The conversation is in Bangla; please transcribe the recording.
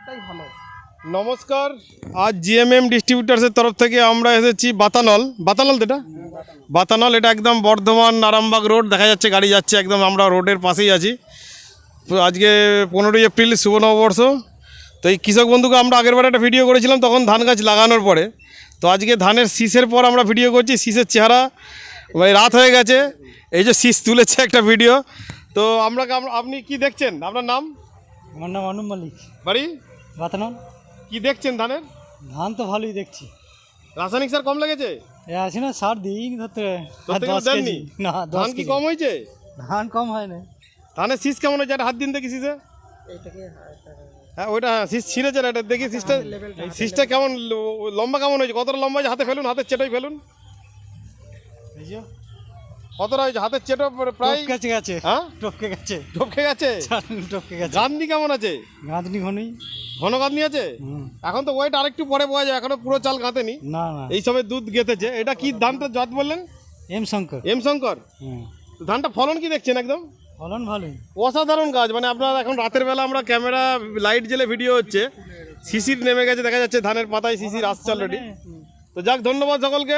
অনেকটাই ভালো। নমস্কার, আজ জিএমএম ডিস্ট্রিবিউটার্সের তরফ থেকে আমরা এসেছি বাতানল তো এটা বাতানল, এটা একদম বর্ধমান আরামবাগ রোড, দেখা যাচ্ছে গাড়ি যাচ্ছে একদম, আমরা রোডের পাশেই আছি। তো আজকে 15ই এপ্রিল, শুভ নববর্ষ। তো এই কৃষক বন্ধুকে আমরা আগেরবার একটা ভিডিও করেছিলাম, তখন ধান গাছ লাগানোর পরে। তো আজকে ধানের শীষের পর আমরা ভিডিও করছি, শীষের চেহারা রাত হয়ে গেছে, এই যে শীষ তুলেছে একটা ভিডিও। তো আপনি কি দেখছেন? আপনার নাম? আমার নাম অনুপ মল্লিক, বাড়ি বাতানল। কি দেখছেন ধানের? ধান তো ভালোই দেখছি। রাসায়নিক সার কম লেগেছে? এ আছে না, সার দিই ধরতে দেননি? না, ধান কি কম হয়েছে? ধান কম হয় না। ধানের শীষ কেমন হয়েছে? একটা হাত দিন দেখি শীষে। হ্যাঁ ওইটা, হ্যাঁ শীষ ছিঁড়েছে না, এটা দেখি শীষটা কেমন লম্বা কেমন হয়েছে? কতটা লম্বা হয়েছে? হাতে ফেলুন, হাতের চেটোই ফেলুন। এই যে কতটা হয়েছে হাতের চেটো? প্রায় কাছে গেছে। হ্যাঁ, টপকে গেছে, টপকে গেছে। টপকে গেছে। গাঁদনি কেমন আছে? গাঁদনি ঘনই, ঘন গাঁদনি আছে? এখন তো ওয়েট আরেকটু পরে পাওয়া যায়, এখনো পুরো চাল গাঁথেনি, না না, এই সবে দুধ গেঁথেছে। এটা কি ধানটা জাত বললেন? এম শঙ্কর। এম শঙ্কর। ধানটা ফলন কি দেখছেন? একদম ফলন ভালোই, অসাধারণ গাছ। মানে আপনার এখন রাতের বেলা আমরা ক্যামেরা লাইট জেলে ভিডিও হচ্ছে, শিশির নেমে গেছে, দেখা যাচ্ছে ধানের পাতায় শিশির আসছে অলরেডি। তো যাক, ধন্যবাদ সকলকে।